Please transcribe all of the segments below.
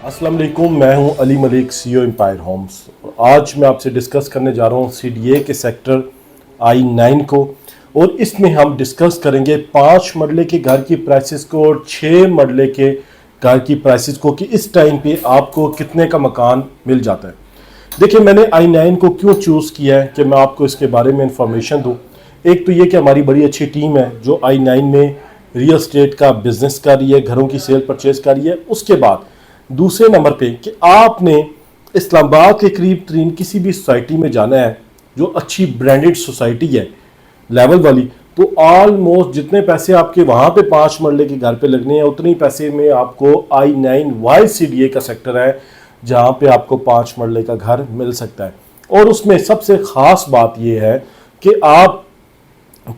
अस्सलाम वालेकुम, मैं हूं Ali Malik, CEO Empire Homes. आज मैं आपसे डिस्कस करने जा रहा हूं सीडीए के सेक्टर I9 को। और इसमें हम डिस्कस करेंगे 5 मरले के घर की प्राइसेस को और 6 मरले के घर की प्राइसेस को कि इस टाइम पे आपको कितने का मकान मिल जाता है। देखिए, मैंने I9 को क्यों चूज़ किया है कि मैं आपको इसके बारे में इंफॉर्मेशन दूँ। एक तो ये कि हमारी बड़ी अच्छी टीम है जो I9 में रियल एस्टेट का बिजनेस कर रही है, घरों की सेल परचेज कर रही है। उसके बाद दूसरे नंबर पे कि आपने इस्लामाबाद के करीब तरीन किसी भी सोसाइटी में जाना है जो अच्छी ब्रांडेड सोसाइटी है लेवल वाली, तो ऑलमोस्ट जितने पैसे आपके वहाँ पे 5 मरले के घर पे लगने हैं उतने ही पैसे में आपको I9 YCDA का सेक्टर है जहाँ पे आपको 5 मरले का घर मिल सकता है। और उसमें सबसे ख़ास बात यह है कि आप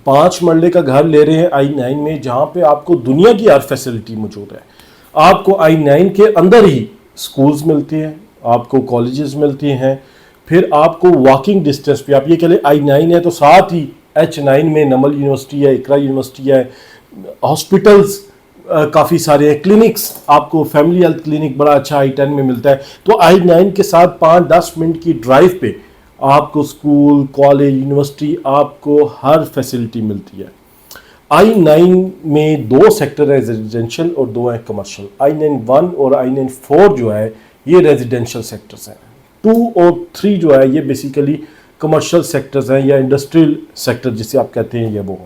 5 मरले का घर ले रहे हैं I9 में जहाँ पे आपको दुनिया की हर फैसिलिटी मौजूद है। आपको I9 के अंदर ही स्कूल्स मिलती हैं, आपको कॉलेजेस मिलती हैं, फिर आपको वॉकिंग डिस्टेंस पे, आप ये कह लें I9 है तो साथ ही H9 में नमल यूनिवर्सिटी है, इकरा यूनिवर्सिटी है, हॉस्पिटल्स काफ़ी सारे हैं, क्लिनिक्स, आपको फैमिली हेल्थ क्लिनिक बड़ा अच्छा I10 में मिलता है। तो I9 के साथ 5-10 मिनट की ड्राइव पे आपको स्कूल, कॉलेज, यूनिवर्सिटी, आपको हर फैसिलिटी मिलती है। I9 में 2 सेक्टर है रेजिडेंशियल और 2 है कमर्शियल। I9-1 और I9-4 जो है ये रेजिडेंशियल सेक्टर्स हैं। 2 और 3 जो है ये बेसिकली कमर्शियल सेक्टर्स हैं या इंडस्ट्रियल सेक्टर जिसे आप कहते हैं, ये वो।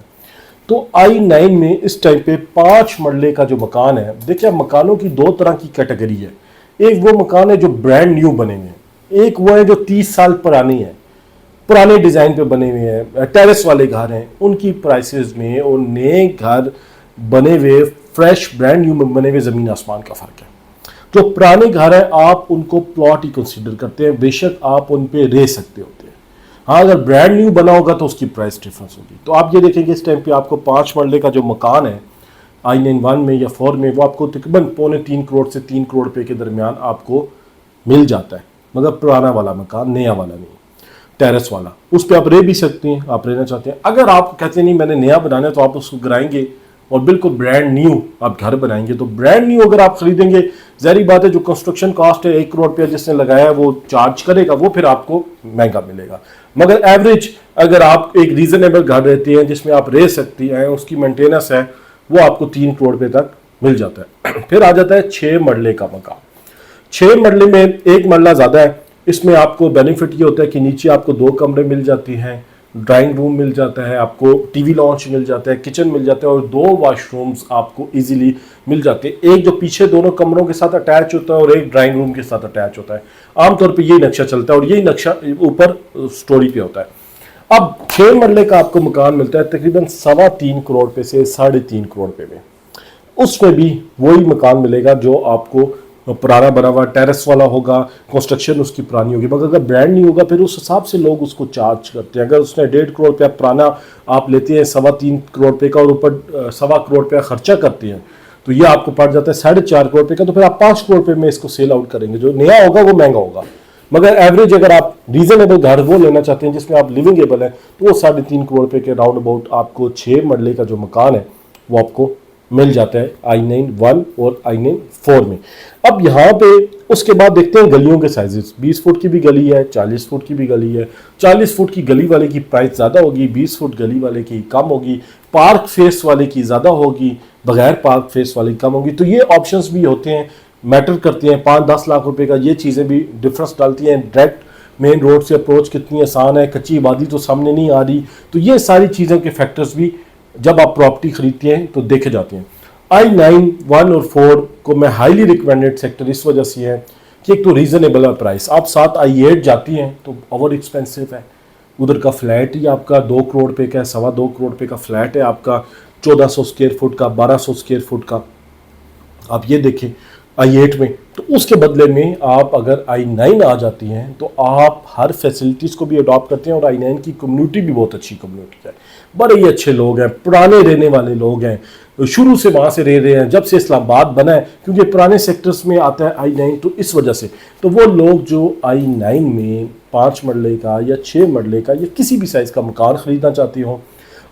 तो I9 में इस टाइम पे 5 मरले का जो मकान है, देखिए मकानों की 2 तरह की कैटेगरी है। एक वो मकान है जो ब्रांड न्यू बने हुए हैं, एक वो है जो 30 साल पुरानी है, पुराने डिज़ाइन पे बने हुए हैं, टेरेस वाले घर हैं। उनकी प्राइसेस में और नए घर बने हुए फ्रेश ब्रांड न्यू में बने हुए ज़मीन आसमान का फ़र्क है। जो पुराने घर हैं आप उनको प्लॉट ही कंसीडर करते हैं, बेशक आप उन पे रह सकते होते हैं। हाँ, अगर ब्रांड न्यू बना होगा तो उसकी प्राइस डिफरेंस होगी। तो आप ये देखेंगे इस टाइम पे आपको 5 मरले का जो मकान है I9-1 में या 4 में, वो आपको तकरीबन 2.25 करोड़ से 3 करोड़ रुपये के दरमियान आपको मिल जाता है, मगर पुराना वाला मकान, नया वाला नहीं, टेरेस वाला। उस पर आप रह भी सकते हैं, आप रहना चाहते हैं। अगर आप कहते हैं नहीं मैंने नया बनाना है तो आप उसको गिराएंगे और बिल्कुल ब्रांड न्यू आप घर बनाएंगे। तो ब्रांड न्यू अगर आप खरीदेंगे, ज़ाहिर बात है जो कंस्ट्रक्शन कॉस्ट है 1 करोड़ रुपया जिसने लगाया है वो चार्ज करेगा, वो फिर आपको महंगा मिलेगा। मगर एवरेज अगर आप एक रीजनेबल घर रहते हैं जिसमें आप रह सकती हैं, उसकी मेंटेनेंस है, वो आपको 3 करोड़ रुपये तक मिल जाता है। फिर आ जाता है 6 मरले का मकान। 6 मरले में एक मरला ज़्यादा है। इसमें आपको बेनिफिट ये होता है कि नीचे आपको 2 कमरे मिल जाती हैं, ड्राइंग रूम मिल जाता है, आपको टीवी लॉन्च मिल जाता है, किचन मिल जाता है और 2 वॉशरूम्स आपको इजीली मिल जाते हैं। एक जो पीछे दोनों कमरों के साथ अटैच होता है और एक ड्राइंग रूम के साथ अटैच होता है। आमतौर पे यही नक्शा चलता है और यही नक्शा ऊपर स्टोरी पे होता है। अब 6 मरले का आपको मकान मिलता है तकरीबन 3.25 करोड़ रुपये से 3.5 करोड़ रुपये में। उसमें भी वही मकान मिलेगा जो आपको पुराना बना हुआ टेरेस वाला होगा, कंस्ट्रक्शन उसकी पुरानी होगी, मगर अगर ब्रांड नहीं होगा फिर उस हिसाब से लोग उसको चार्ज करते हैं। अगर उसने 1.5 करोड़ रुपया पुराना आप लेते हैं 3.25 करोड़ रुपये का और ऊपर 1.25 करोड़ रुपया खर्चा करते हैं तो ये आपको पड़ जाता है 4.5 करोड़ रुपये का। तो फिर आप 5 करोड़ रुपये में इसको सेल आउट करेंगे। जो नया होगा वो महंगा होगा, मगर एवरेज अगर आप रीजनेबल घर वो लेना चाहते हैं जिसमें आप लिविंग एबल है तो वो 3.5 करोड़ रुपये के राउंड अबाउट आपको 6 मरले का जो मकान है वो आपको मिल जाता है I9-1 और I9-4 में। अब यहाँ पे उसके बाद देखते हैं गलियों के साइजेस। 20 फुट की भी गली है, 40 फुट की भी गली है। 40 फुट की गली वाले की प्राइस ज़्यादा होगी, 20 फुट गली वाले की कम होगी, पार्क फेस वाले की ज़्यादा होगी, बगैर पार्क फेस वाली कम होगी। तो ये ऑप्शंस भी होते हैं, मैटर करते हैं। 5-10 लाख रुपए का ये चीज़ें भी डिफरेंस डालती हैं। डायरेक्ट मेन रोड से अप्रोच कितनी आसान है, कच्ची आबादी तो सामने नहीं आ रही। तो ये सारी चीज़ों के फैक्टर्स भी जब आप प्रॉपर्टी खरीदते हैं तो देखे जाते हैं। I9-1 और 4 को मैं हाईली रिकमेंडेड सेक्टर इस वजह से है कि एक तो रीजनेबल है प्राइस। आप साथ I8 जाती हैं तो ओवर एक्सपेंसिव है। उधर का फ्लैट ही आपका 2 करोड़ रुपये का है, 2.25 करोड़ रुपये का फ्लैट है आपका, 1400 स्क्वायर फुट का, 1200 स्क्वायर फुट का। आप ये देखें I8 में। तो उसके बदले में आप अगर I9 आ जाती हैं तो आप हर फैसिलिटीज़ को भी अडॉप्ट करते हैं और I9 की कम्युनिटी भी बहुत अच्छी कम्युनिटी है, बड़े ही अच्छे लोग हैं, पुराने रहने वाले लोग हैं, शुरू से वहाँ से रह रहे हैं जब से इस्लामाबाद बना है, क्योंकि पुराने सेक्टर्स में आता है I9 तो इस वजह से। तो वो लोग जो I9 में 5 मरले का या 6 मरले का या किसी भी साइज़ का मकान ख़रीदना चाहते हो,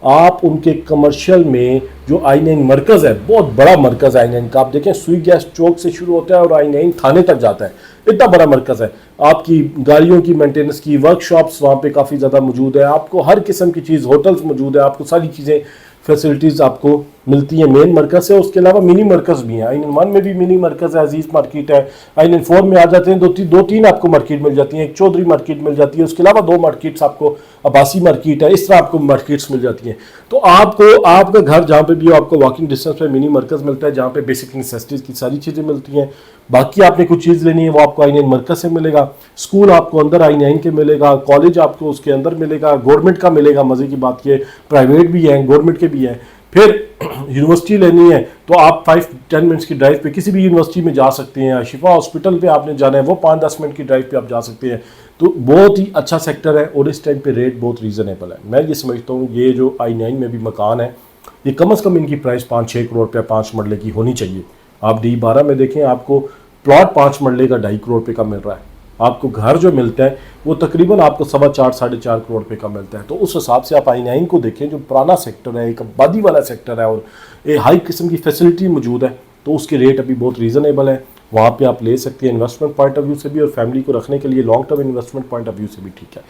आप उनके कमर्शियल में जो I9 मरकज़ है, बहुत बड़ा मरकज़ है I9 का, आप देखें सुई गैस चौक से शुरू होता है और I9 थाने तक जाता है, इतना बड़ा मरकज़ है। आपकी गाड़ियों की मेंटेनेंस की वर्कशॉप्स वहाँ पे काफ़ी ज़्यादा मौजूद है, आपको हर किस्म की चीज़, होटल्स मौजूद है, आपको सारी चीज़ें फैसिलिटीज़ आपको मिलती हैं मेन मरकज़ से। उसके अलावा मिनी मरकज़ भी हैं, I9 1 में भी मिनी मरकज़ है, अजीज़ मार्केट है। I9 4 में आ जाते हैं दो तीन आपको मार्केट मिल जाती हैं, एक चौधरी मार्केट मिल जाती है, उसके अलावा 2 मार्केट्स आपको अब्बासी मार्केट है, इस तरह आपको मार्केट्स मिल जाती हैं। तो आपको आपका घर जहाँ पे भी हो, आपको वॉकिंग डिस्टेंस पे मिनी मरकज़ मिलता है, जहाँ पे बेसिक नेसेसिटीज़ की सारी चीज़ें मिलती हैं। बाकी आपने कुछ चीज़ लेनी है वो आपको I9 मरकज़ से मिलेगा, स्कूल आपको अंदर I9 के मिलेगा, कॉलेज आपको उसके अंदर मिलेगा, गवर्नमेंट का मिलेगा। मज़े की बात ये प्राइवेट भी हैं, गवर्नमेंट के भी हैं। फिर यूनिवर्सिटी लेनी है तो आप 5-10 मिनट्स की ड्राइव पे किसी भी यूनिवर्सिटी में जा सकते हैं। शिफा हॉस्पिटल पे आपने जाना है, वो 5-10 मिनट की ड्राइव पे आप जा सकते हैं। तो बहुत ही अच्छा सेक्टर है और इस टाइम पे रेट बहुत रीज़नेबल है। मैं ये समझता हूँ ये जो I9 में भी मकान है, ये कम से कम इनकी प्राइस 5-6 करोड़ रुपया 5 मरले की होनी चाहिए। आप D12 में देखें, आपको प्लॉट 5 मरले का 2.5 करोड़ रुपये का मिल रहा है, आपको घर जो मिलता है वो तकरीबन आपको 4.25-4.5 करोड़ रुपए का मिलता है। तो उस हिसाब से आप I9 को देखें, जो पुराना सेक्टर है, एक आबादी वाला सेक्टर है और एक हाई किस्म की फैसिलिटी मौजूद है, तो उसके रेट अभी बहुत रीज़नेबल है। वहाँ पे आप ले सकते हैं, इन्वेस्टमेंट पॉइंट ऑफ व्यू से भी और फैमिली को रखने के लिए long term investment point of view से भी ठीक है।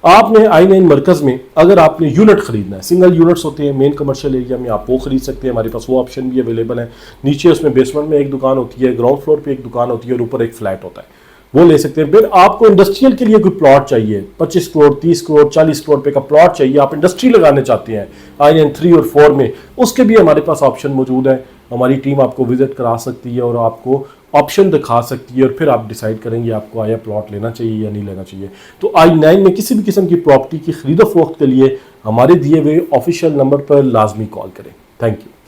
आपने I9 मरकज़ में अगर आपने यूनिट खरीदना है, सिंगल यूनिट्स होते हैं मेन कमर्शियल एरिया में, आप वो खरीद सकते हैं, हमारे पास वो ऑप्शन भी अवेलेबल है। नीचे उसमें बेसमेंट में एक दुकान होती है, ग्राउंड फ्लोर पे एक दुकान होती है और ऊपर एक फ्लैट होता है, वो ले सकते हैं। फिर आपको इंडस्ट्रियल के लिए कोई प्लॉट चाहिए, 25 करोड़ 30 करोड़ 40 करोड़ रुपए का प्लॉट चाहिए, आप इंडस्ट्री लगाने चाहते हैं I9 3 और 4 में, उसके भी हमारे पास ऑप्शन मौजूद है। हमारी टीम आपको विजिट करा सकती है और आपको ऑप्शन दिखा सकती है और फिर आप डिसाइड करेंगे आपको आया प्लॉट लेना चाहिए या नहीं लेना चाहिए। तो I9 में किसी भी किस्म की प्रॉपर्टी की खरीदो फरोख्त के लिए हमारे दिए हुए ऑफिशियल नंबर पर लाजमी कॉल करें। Thank you.